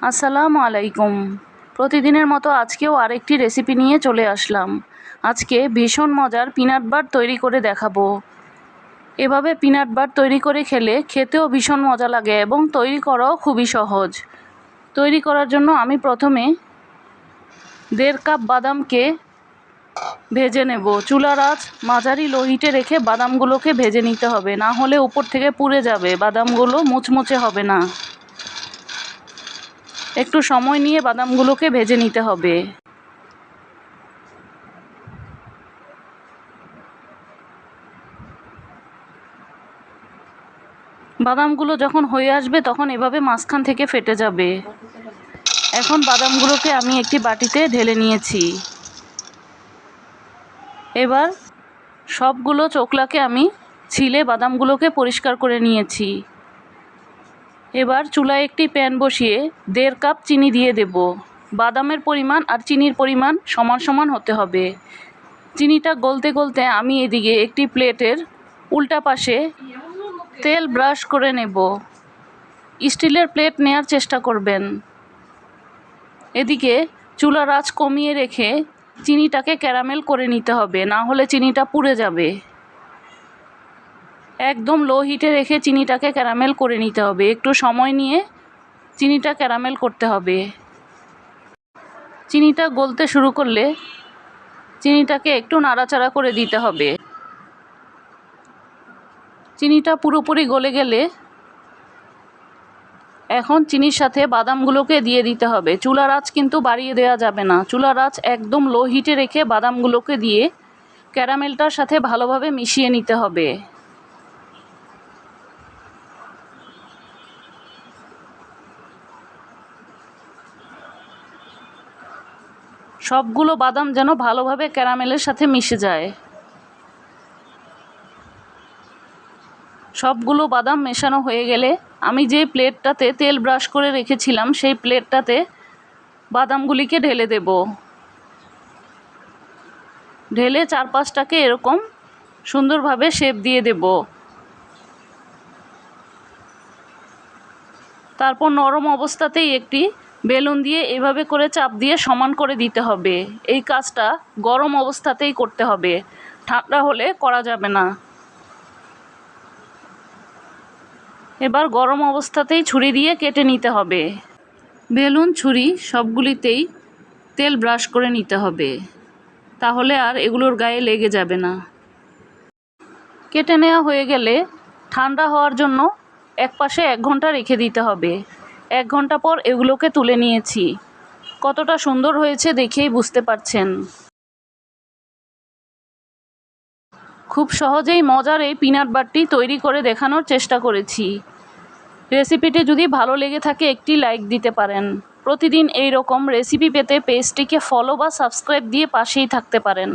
আসসালামু আলাইকুম। প্রতিদিনের মতো আজকেও আরেকটি রেসিপি নিয়ে চলে আসলাম। আজকে ভীষণ মজার পিনাট বাটার তৈরি করে দেখাবো। এভাবে পিনাট বাটার তৈরি করে খেতেও ভীষণ মজা লাগে এবং তৈরি করাও খুবই সহজ। তৈরি করার জন্য আমি প্রথমে 1.5 কাপ বাদামকে ভেজে নেব। চুলার আঁচ মাঝারি লো হিটে রেখে বাদামগুলোকে ভেজে নিতে হবে, না হলে উপর থেকে পুড়ে যাবে, বাদামগুলো মুচমুচে হবে না। একটু সময় নিয়ে বাদামগুলোকে ভেজে নিতে হবে। বাদামগুলো যখন হয়ে আসবে তখন এভাবে মাঝখান থেকে ফেটে যাবে। এখন বাদামগুলোকে আমি একটি বাটিতে ঢেলে নিয়েছি। এবার সবগুলো চোকলাকে আমি ছিলে বাদামগুলোকে পরিষ্কার করে নিয়েছি। এবার চুলায় একটি প্যান বসিয়ে 1.5 কাপ চিনি দিয়ে দেব। বাদামের পরিমাণ আর চিনির পরিমাণ সমান সমান হতে হবে। চিনিটা গলতে গলতে আমি এদিকে একটি প্লেটের উল্টা পাশে তেল ব্রাশ করে নেব। স্টিলের প্লেট নেওয়ার চেষ্টা করবেন। এদিকে চুলার আঁচ কমিয়ে রেখে চিনিটাকে ক্যারামেল করে নিতে হবে, না হলে চিনিটা পুড়ে যাবে। একদম লো হিটে রেখে চিনিটাকে ক্যারামেল করে নিতে হবে। একটু সময় নিয়ে চিনিটা ক্যারামেল করতে হবে। চিনিটা গলতে শুরু করলে চিনিটাকে একটু নাড়াচাড়া করে দিতে হবে। চিনিটা পুরোপুরি গলে গেলে এখন চিনির সাথে বাদামগুলোকে দিয়ে দিতে হবে। চুলার আঁচ কিন্তু বাড়িয়ে দেওয়া যাবে না। চুলার আঁচ একদম লো হিটে রেখে বাদামগুলোকে দিয়ে ক্যারামেলটার সাথে ভালোভাবে মিশিয়ে নিতে হবে। সবগুলো বাদাম যেন ভালোভাবে ক্যারামেলের সাথে মিশে যায়। সবগুলো বাদাম মেশানো হয়ে গেলে আমি যে প্লেটটাতে তেল ব্রাশ করে রেখেছিলাম সেই প্লেটটাতে বাদামগুলিকে ঢেলে দেব। ঢেলে চারপাশটাকে এরকম সুন্দরভাবে শেপ দিয়ে দেব। তারপর নরম অবস্থাতেই একটি বেলুন দিয়ে এভাবে করে চাপ দিয়ে সমান করে দিতে হবে। এই কাজটা গরম অবস্থাতেই করতে হবে, ঠান্ডা হলে করা যাবে না। এবার গরম অবস্থাতেই ছুরি দিয়ে কেটে নিতে হবে। বেলুন ছুরি সবগুলিতেই তেল ব্রাশ করে নিতে হবে, তাহলে আর এগুলোর গায়ে লেগে যাবে না। কেটে নেওয়া হয়ে গেলে ঠান্ডা হওয়ার জন্য একপাশে 1 ঘন্টা রেখে দিতে হবে। 1 ঘন্টা পর এগুলোকে তুলে নিয়েছি। কতটা সুন্দর হয়েছে দেখেই বুঝতে পারছেন। খুব সহজেই মজার এই পিনাট বাটারটি তৈরি করে দেখানোর চেষ্টা করেছি। রেসিপিটি যদি ভালো লেগে থাকে একটি লাইক দিতে পারেন। প্রতিদিন এই রকম রেসিপি পেতে পেজটিকে ফলো বা সাবস্ক্রাইব দিয়ে পাশেই থাকতে পারেন।